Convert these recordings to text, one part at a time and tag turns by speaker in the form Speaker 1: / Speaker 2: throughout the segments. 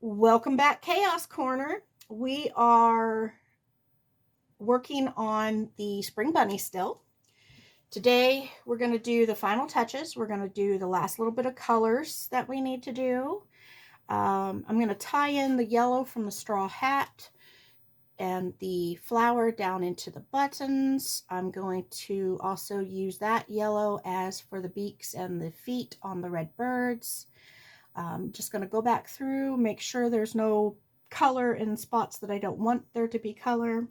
Speaker 1: Welcome back, Chaos Corner. We are working on the Spring Bunny still. Today we're going to do the final touches. We're going to do the last little bit of colors that we need to do. I'm going to tie in the yellow from the straw hat and the flower down into the buttons. I'm going to also use that yellow as for the beaks and the feet on the red birds. I'm just going to go back through, make sure there's no color in spots that I don't want there to be color.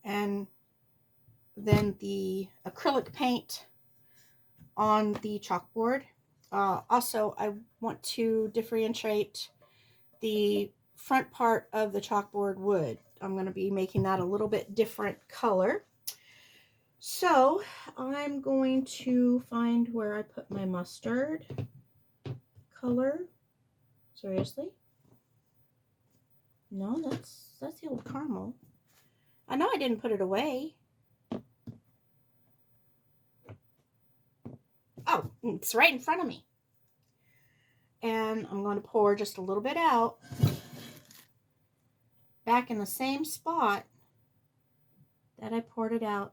Speaker 1: And then the acrylic paint on the chalkboard. Also, I want to differentiate the front part of the chalkboard wood. I'm going to be making that a little bit different color. So I'm going to find where I put my mustard color. Seriously? No, that's the old caramel. I know I didn't put it away. Oh, it's right in front of me. And I'm going to pour just a little bit out back in the same spot that I poured it out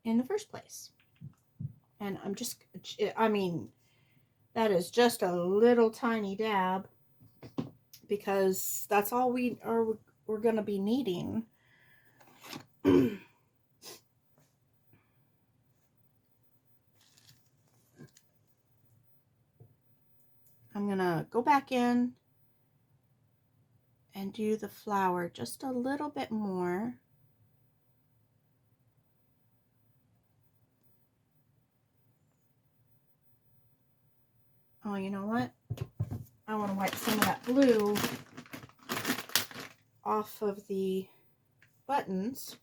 Speaker 1: in the first place. And I'm just, I mean, that is just a little tiny dab because that's all we're going to be needing. I'm going to go back in and do the flower just a little bit more. Oh, you know what? I want to wipe some of that blue off of the buttons.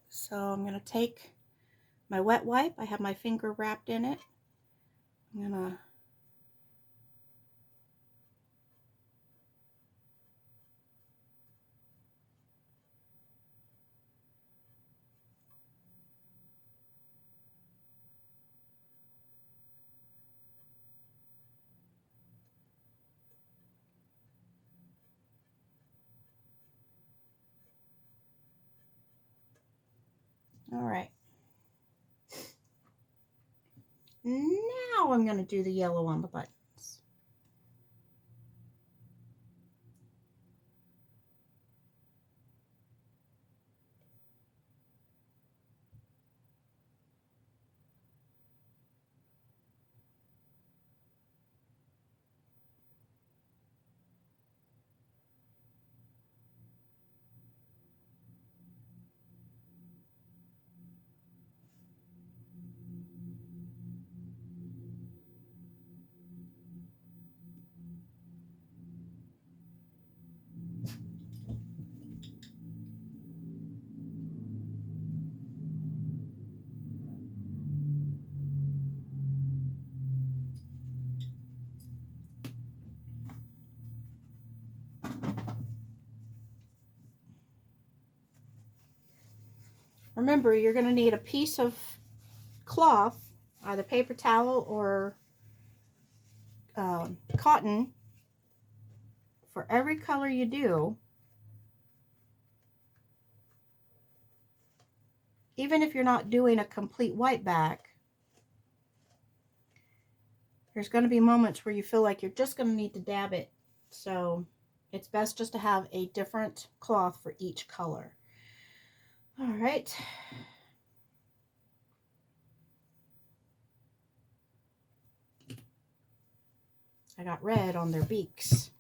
Speaker 1: So I'm going to take my wet wipe. I have my finger wrapped in it. I'm going to all right. Now I'm going to do the yellow on the buttons. Remember, you're going to need a piece of cloth, either paper towel or cotton, for every color you do. Even if you're not doing a complete white back, there's going to be moments where you feel like you're just going to need to dab it. So it's best just to have a different cloth for each color. All right. I got red on their beaks.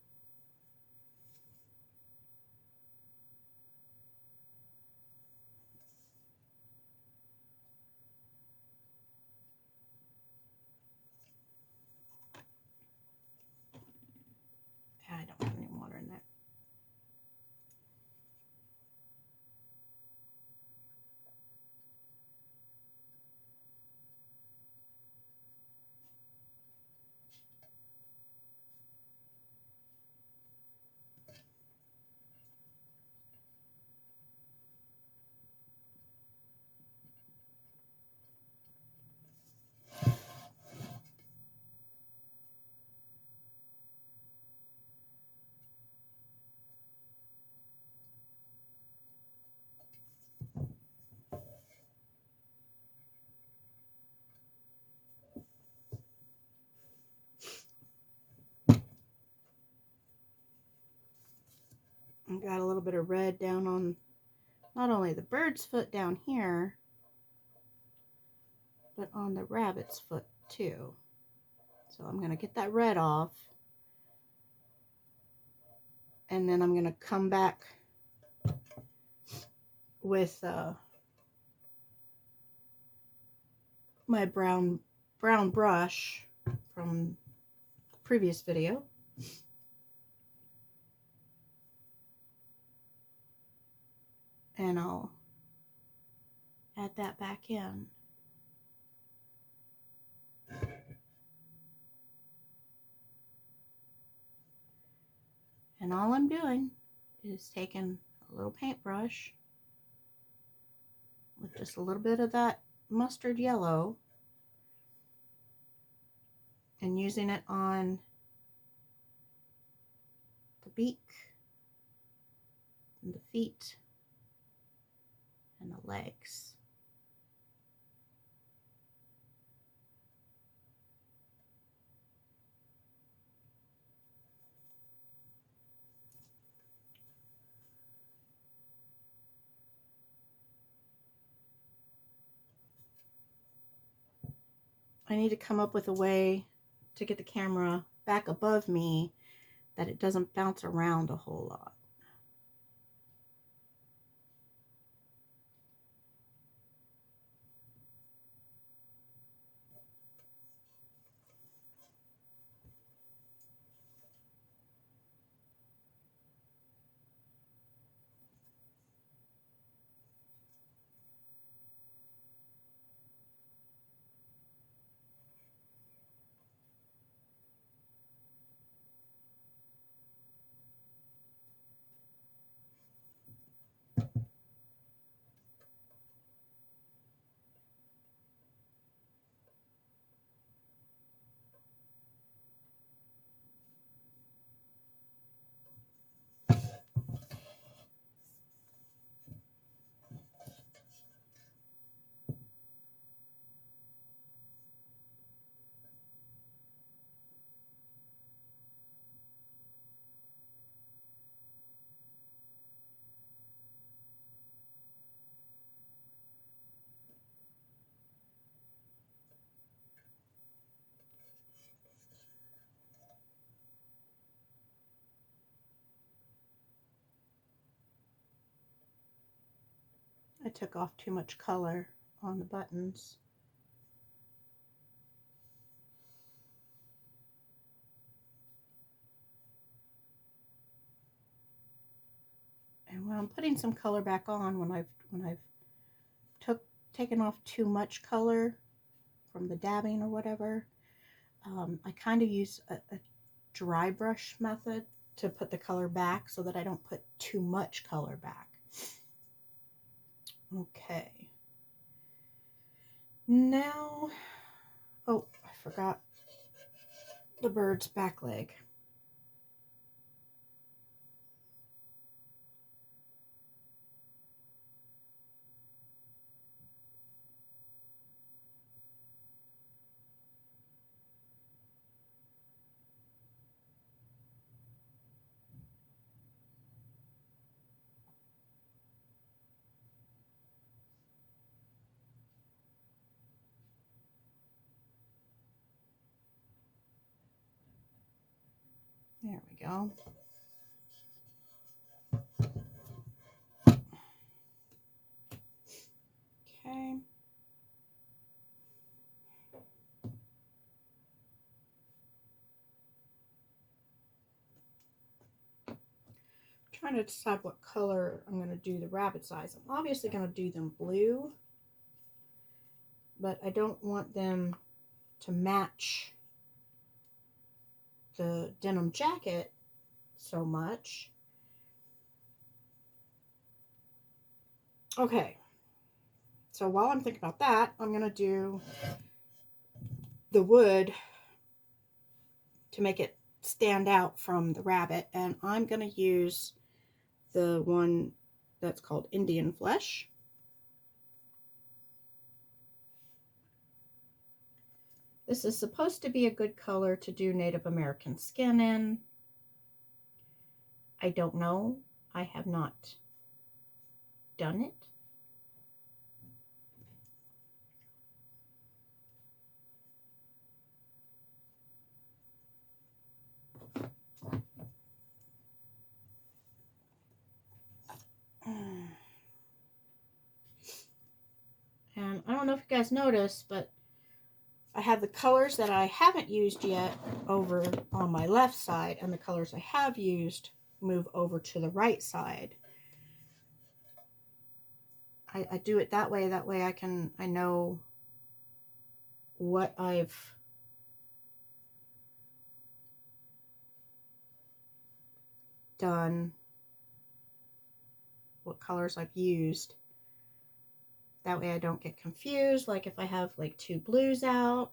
Speaker 1: I don't have any water in that. I've got a little bit of red down on not only the bird's foot down here, but on the rabbit's foot too. So I'm going to get that red off. And then I'm going to come back with my brown brush from the previous video. And I'll add that back in. And all I'm doing is taking a little paintbrush with just a little bit of that mustard yellow and using it on the beak and the feet and the legs. I need to come up with a way to get the camera back above me that it doesn't bounce around a whole lot. I took off too much color on the buttons. And when I'm putting some color back on, when I've taken off too much color from the dabbing or whatever, I kind of use a dry brush method to put the color back so that I don't put too much color back. Okay. Now, oh, I forgot the bird's back leg. There we go. Okay. Trying to decide what color I'm going to do the rabbit's eyes. I'm obviously going to do them blue, but I don't want them to match the denim jacket so much. Okay, so while I'm thinking about that, I'm going to do the wood to make it stand out from the rabbit, and I'm going to use the one that's called Indian Flesh. This is supposed to be a good color to do Native American skin in. I don't know. I have not done it. And I don't know if you guys noticed, but I have the colors that I haven't used yet over on my left side, and the colors I have used move over to the right side. I do it that way. That way I know what I've done, what colors I've used. That way I don't get confused. Like if I have like two blues out,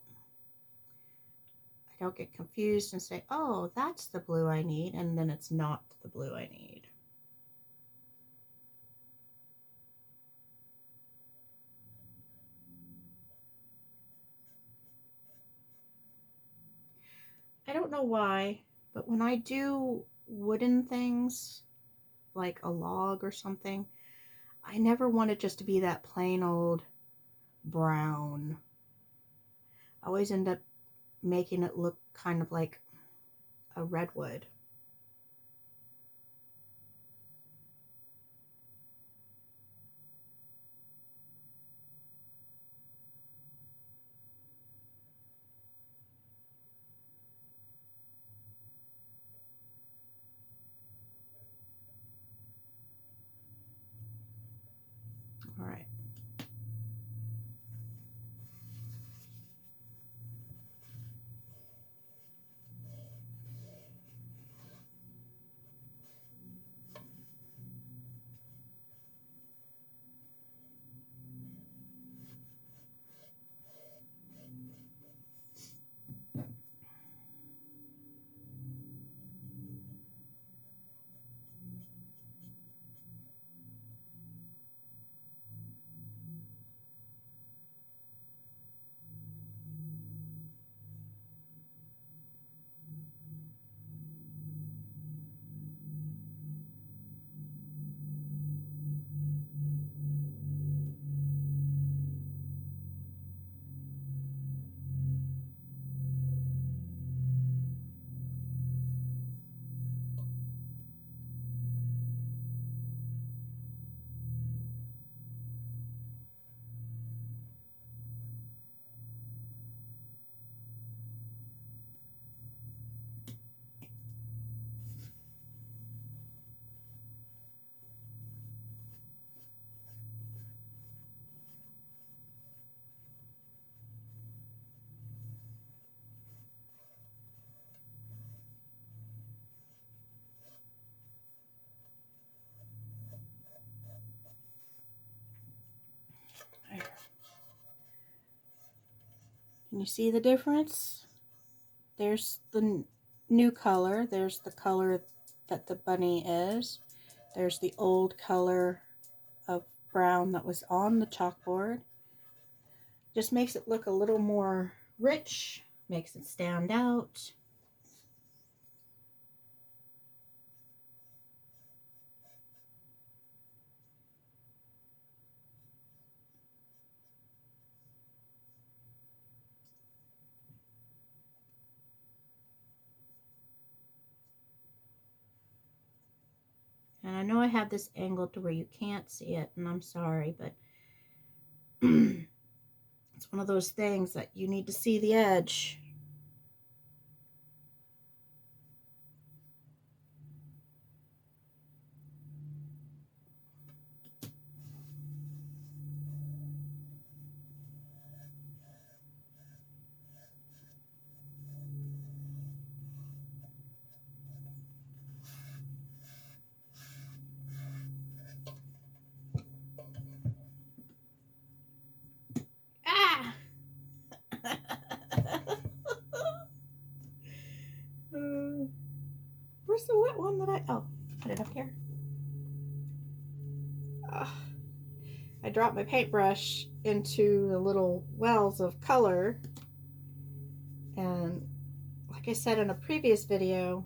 Speaker 1: I don't get confused and say, oh, that's the blue I need, and then it's not the blue I need. I don't know why, but when I do wooden things, like a log or something, I never want it just to be that plain old brown. I always end up making it look kind of like a redwood. All right. There. Can you see the difference? There's the new color. There's the color that the bunny is. There's the old color of brown that was on the chalkboard. Just makes it look a little more rich, makes it stand out. And I know I have this angled to where you can't see it, and I'm sorry, but it's one of those things that you need to see the edge. Ah! Where's the wet one that oh, put it up here. I dropped my paintbrush into the little wells of color, and like I said in a previous video,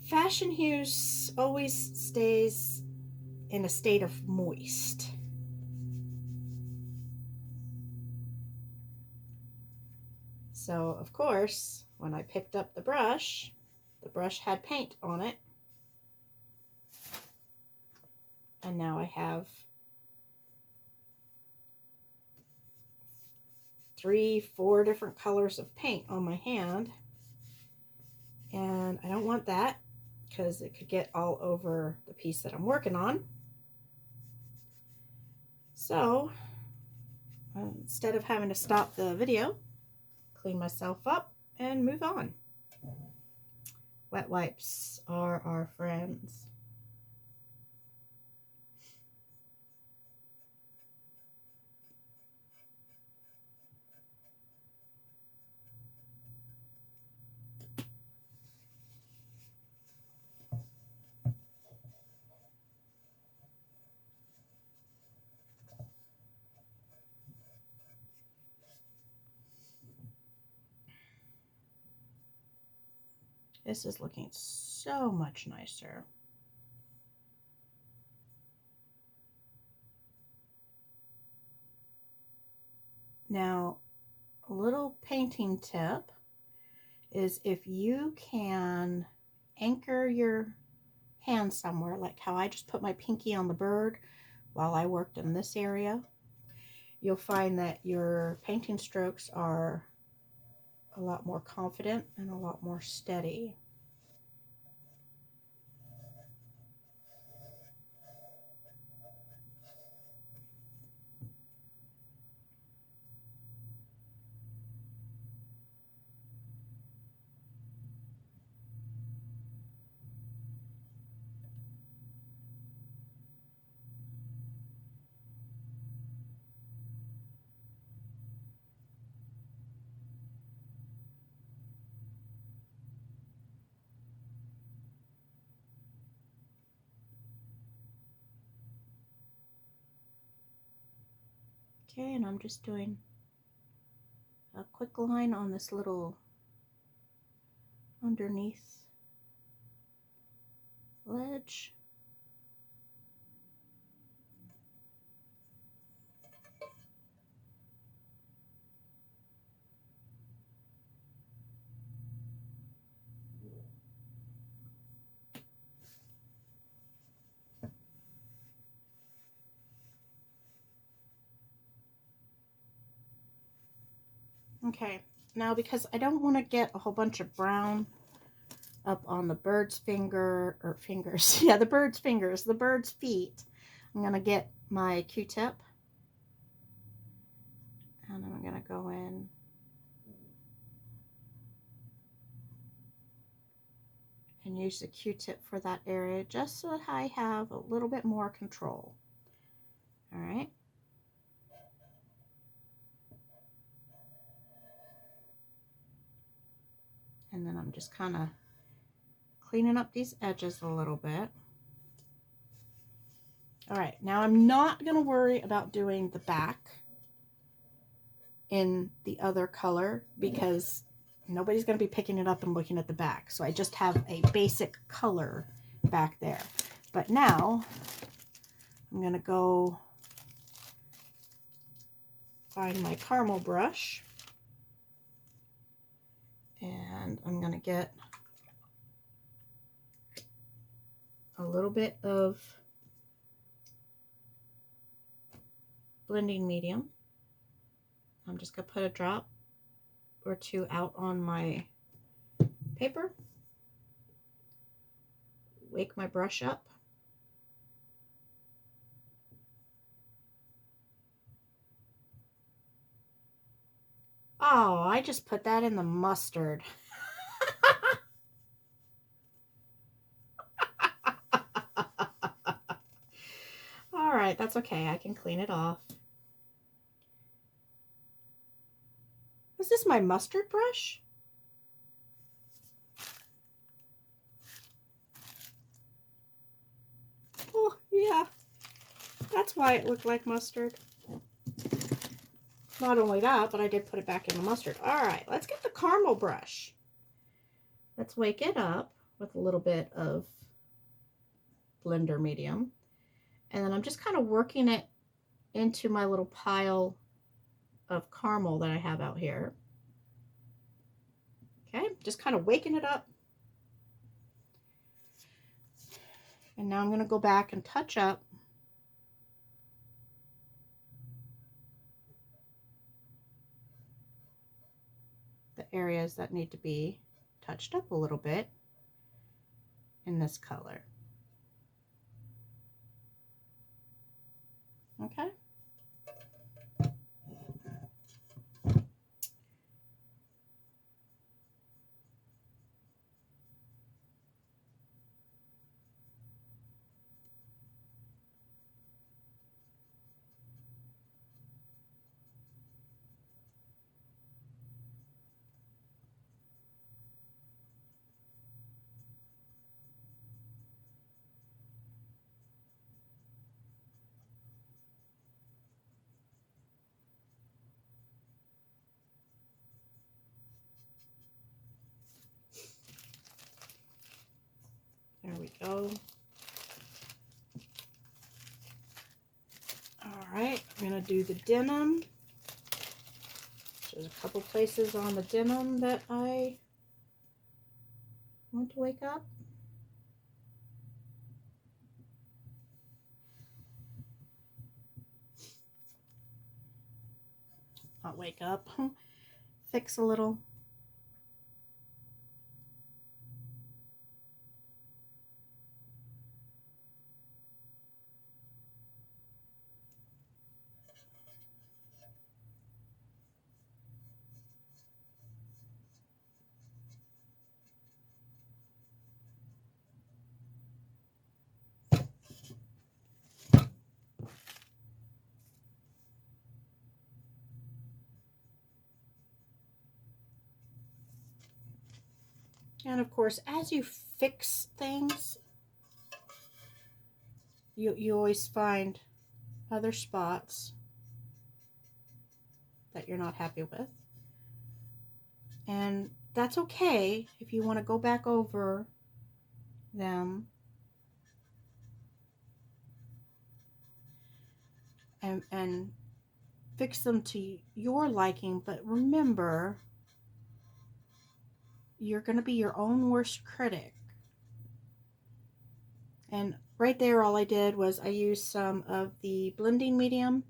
Speaker 1: Fashenhues always stays in a state of moist. So, of course, when I picked up the brush had paint on it. And now I have 3, 4 different colors of paint on my hand. And I don't want that because it could get all over the piece that I'm working on. So instead of having to stop the video, clean myself up and move on. Wet wipes are our friends. This is looking so much nicer. Now, a little painting tip is if you can anchor your hand somewhere, like how I just put my pinky on the bird while I worked in this area, you'll find that your painting strokes are a lot more confident and a lot more steady. Okay, and I'm just doing a quick line on this little underneath ledge. Okay, now because I don't want to get a whole bunch of brown up on the bird's finger, or fingers, yeah, the bird's fingers, the bird's feet, I'm going to get my Q-tip and I'm going to go in and use the Q-tip for that area just so that I have a little bit more control. All right. And then I'm just kind of cleaning up these edges a little bit. All right, now I'm not going to worry about doing the back in the other color because nobody's going to be picking it up and looking at the back. So I just have a basic color back there. But now I'm going to go find my Carmel brush and I'm going to get a little bit of blending medium. I'm just going to put a drop or two out on my paper, wake my brush up, oh, I just put that in the mustard. All right, that's okay. I can clean it off. Was this my mustard brush? Oh, yeah. That's why it looked like mustard. Not only that, but I did put it back in the mustard. All right, let's get the Carmel brush. Let's wake it up. with a little bit of blender medium. And then I'm just kind of working it into my little pile of caramel that I have out here. Okay, just kind of waking it up. And now I'm going to go back and touch up the areas that need to be touched up a little bit in this color. Okay. There we go. All right, I'm going to do the denim. There's a couple places on the denim that I want to wake up. Not wake up, fix a little. And of course, as you fix things, you always find other spots that you're not happy with. And that's okay if you want to go back over them and fix them to your liking. But remember, you're going to be your own worst critic. And right there, all I did was I used some of the blending medium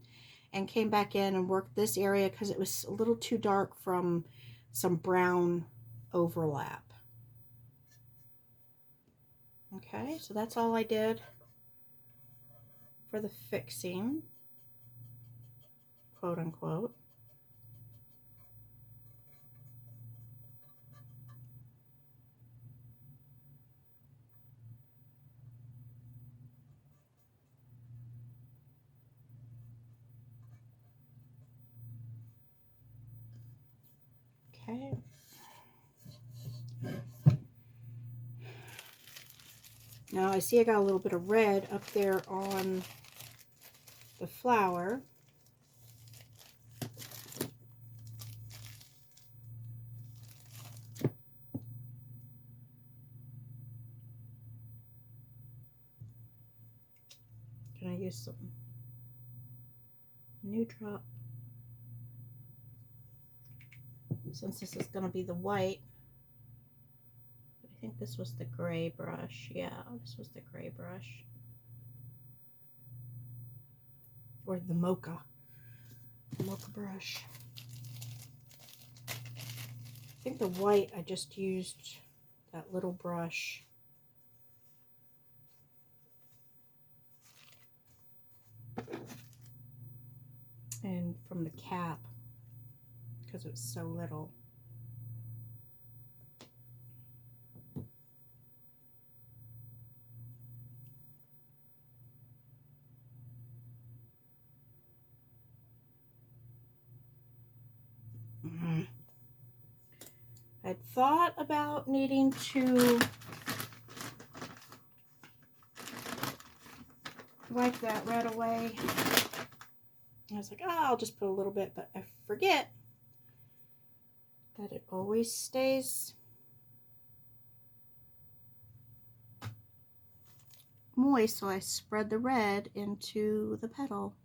Speaker 1: and came back in and worked this area because it was a little too dark from some brown overlap. Okay, so that's all I did for the fixing, quote unquote. Okay. Now I see I got a little bit of red up there on the flower. Can I use some new drop? Since this is going to be the white, I think this was the gray brush. Yeah, this was the gray brush. Or the Mocha brush. I think the white, I just used that little brush. And from the cap, because it was so little. I'd thought about needing to wipe that red away. I was like, oh, I'll just put a little bit, but I forget that it always stays moist, so I spread the red into the petal.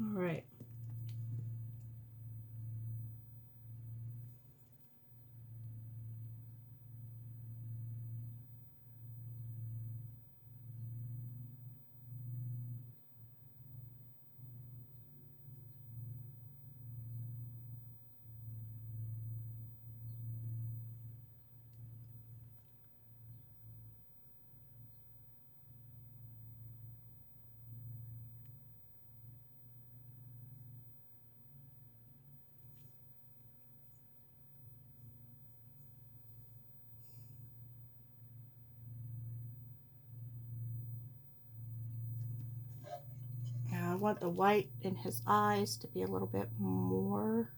Speaker 1: All right. Now I want the white in his eyes to be a little bit more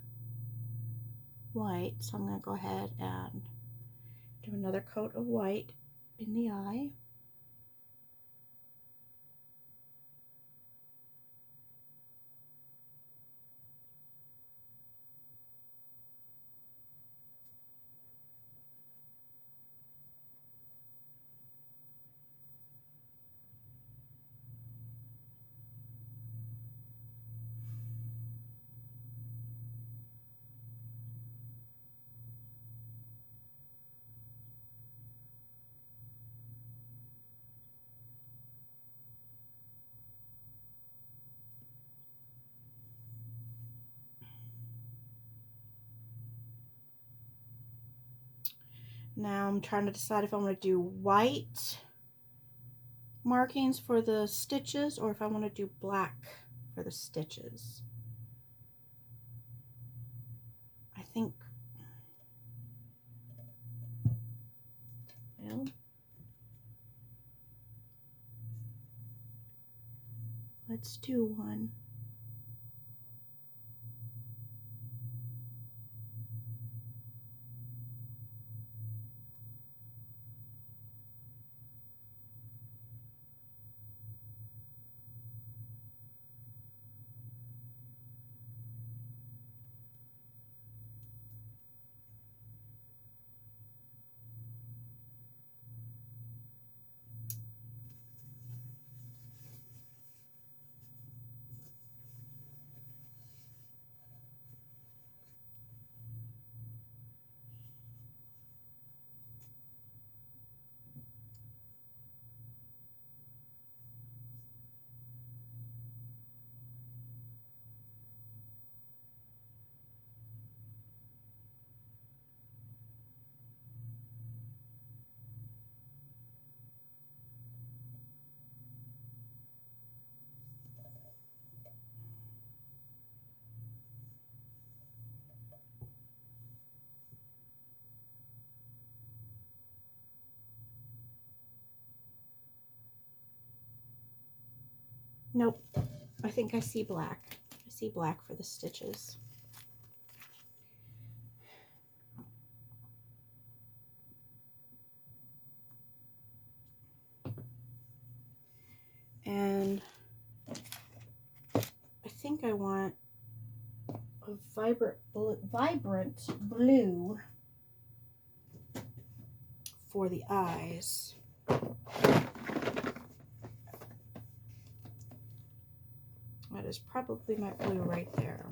Speaker 1: white, so I'm going to go ahead and do another coat of white in the eye. Now I'm trying to decide if I want to do white markings for the stitches or if I want to do black for the stitches. I think, well, let's do one. Nope, I think I see black. I see black for the stitches. And I think I want a vibrant blue for the eyes. That is probably my blue right there.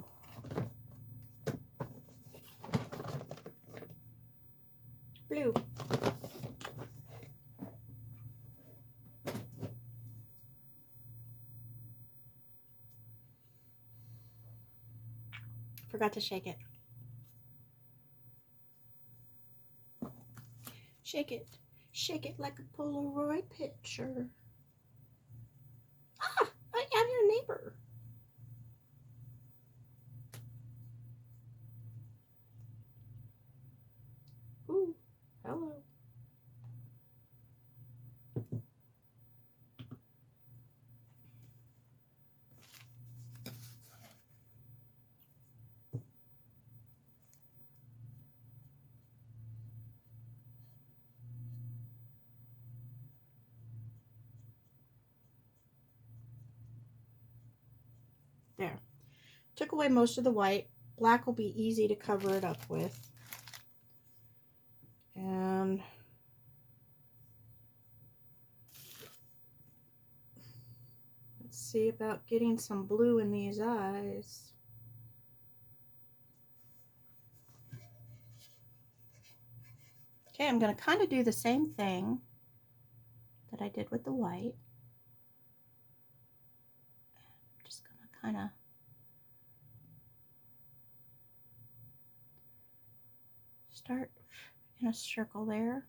Speaker 1: Blue. Forgot to shake it. Shake it. Shake it like a Polaroid picture. Ah, I am your neighbor. Ooh, hello. Took away most of the white. Black will be easy to cover it up with. And let's see about getting some blue in these eyes. Okay, I'm going to kind of do the same thing that I did with the white. I'm just going to kind of start in a circle there.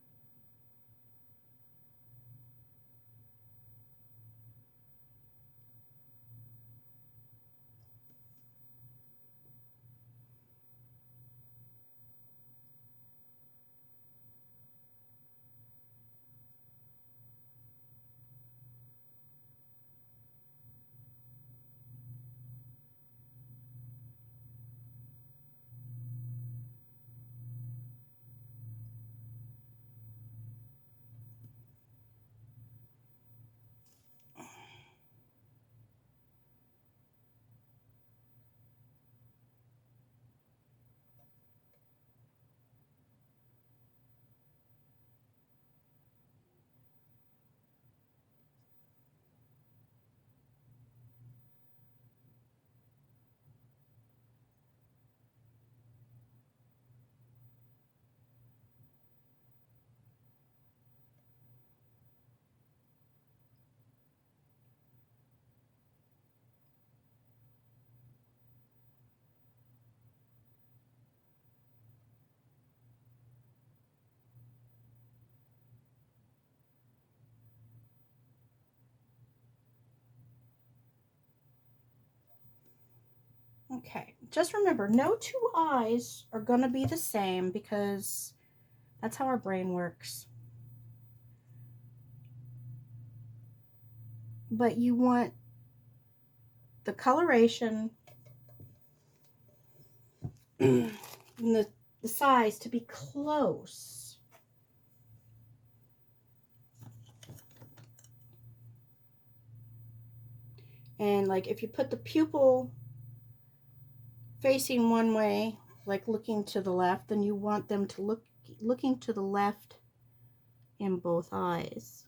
Speaker 1: Okay, just remember, no two eyes are going to be the same because that's how our brain works. But you want the coloration and the size to be close. And like if you put the pupil facing one way, like looking to the left, then you want them to looking to the left in both eyes.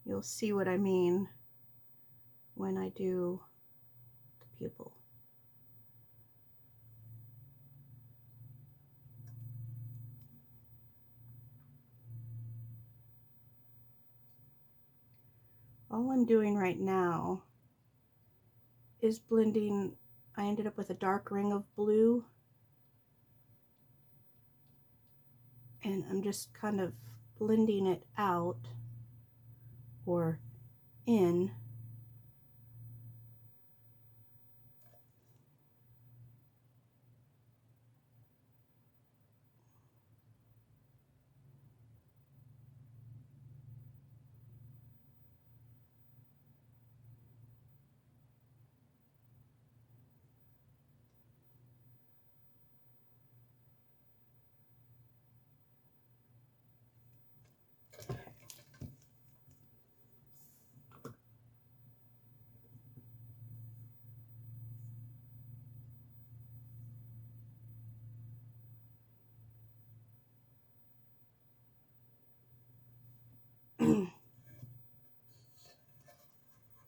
Speaker 1: You'll see what I mean when I do the pupil. All I'm doing right now is blending. I ended up with a dark ring of blue, and I'm just kind of blending it out or in.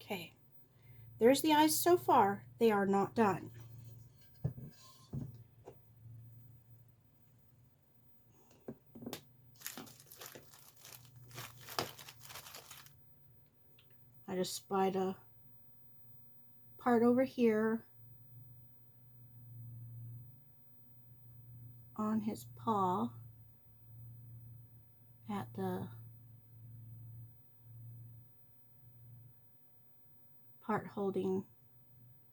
Speaker 1: Okay, there's the eyes so far. They are not done. I just spied a part over here on his paw at the part holding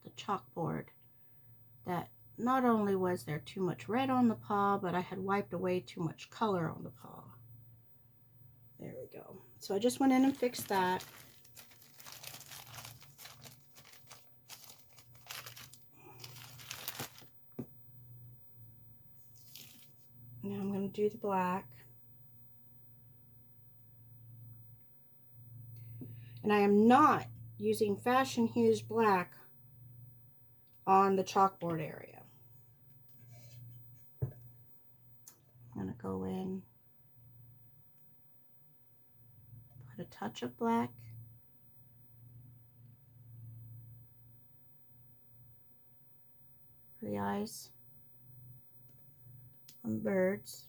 Speaker 1: the chalkboard. that not only was there too much red on the paw, but I had wiped away too much color on the paw. There we go. So I just went in and fixed that. Now I'm going to do the black. And I am not using Fashenhues black on the chalkboard area. I'm going to go in, put a touch of black, for the eyes on birds.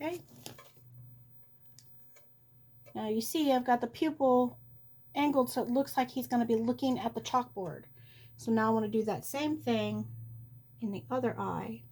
Speaker 1: Okay. Now you see I've got the pupil angled so it looks like he's going to be looking at the chalkboard. So now I want to do that same thing in the other eye.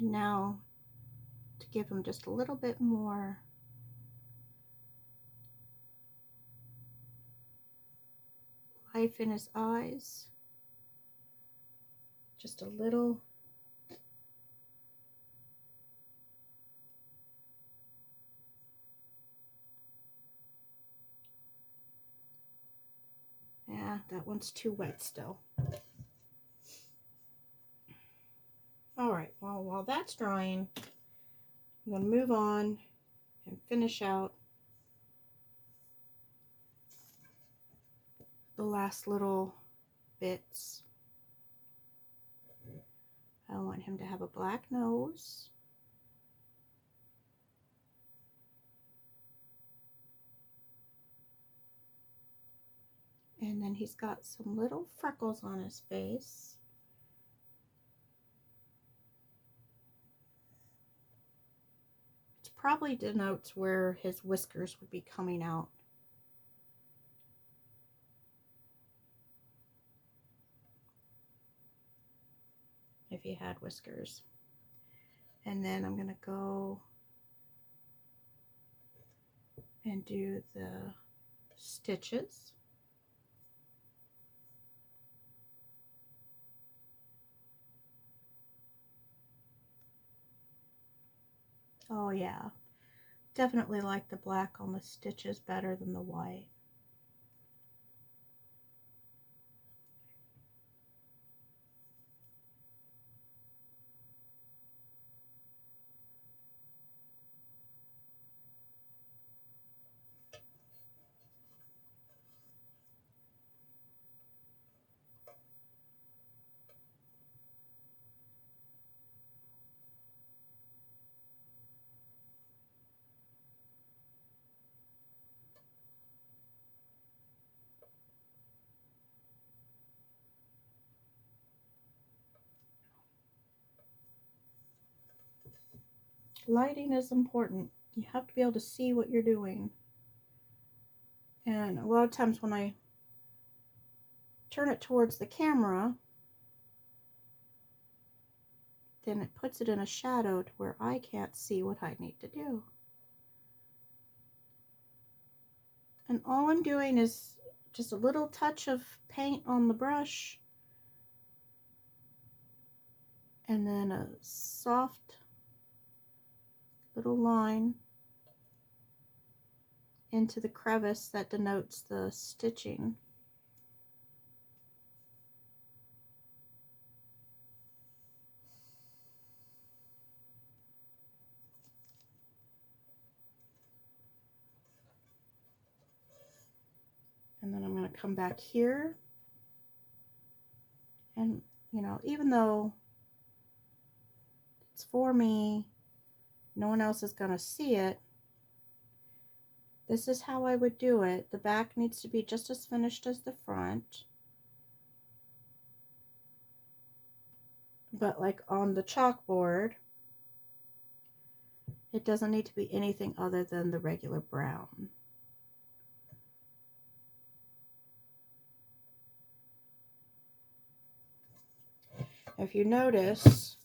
Speaker 1: And now to give him just a little bit more life in his eyes, just a little. Yeah, that one's too wet still. All right, well, while that's drying, I'm going to move on and finish out the last little bits. I want him to have a black nose. And then he's got some little freckles on his face. It probably denotes where his whiskers would be coming out. If he had whiskers. And then I'm going to go and do the stitches. Oh yeah, definitely like the black on the stitches better than the white. Lighting is important. You have to be able to see what you're doing. And a lot of times when I turn it towards the camera, then it puts it in a shadow to where I can't see what I need to do. And all I'm doing is just a little touch of paint on the brush, and then a soft little line into the crevice that denotes the stitching. And then I'm going to come back here, and you know, even though it's for me, no one else is going to see it, this is how I would do it. The back needs to be just as finished as the front. But like on the chalkboard, it doesn't need to be anything other than the regular brown. If you notice,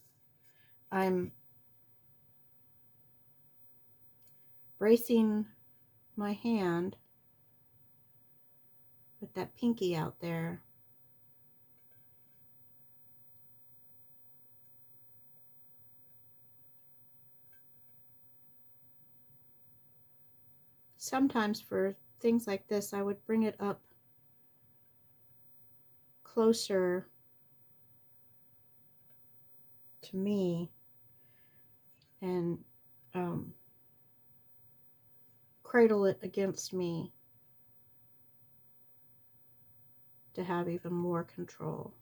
Speaker 1: I'm bracing my hand with that pinky out there. Sometimes for things like this, I would bring it up closer to me and cradle it against me to have even more control.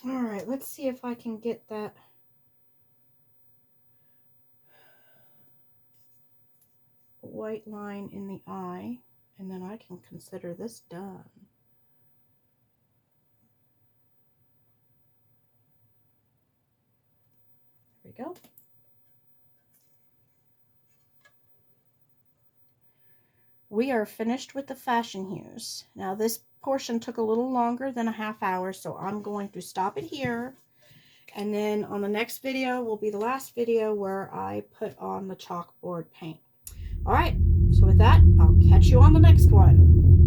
Speaker 1: All right, let's see if I can get that white line in the eye, and then I can consider this done. There we go. We are finished with the Fashenhues. Now this portion took a little longer than a half hour, so I'm going to stop it here. And then on the next video will be the last video where I put on the chalkboard paint. All right, so with that, I'll catch you on the next one.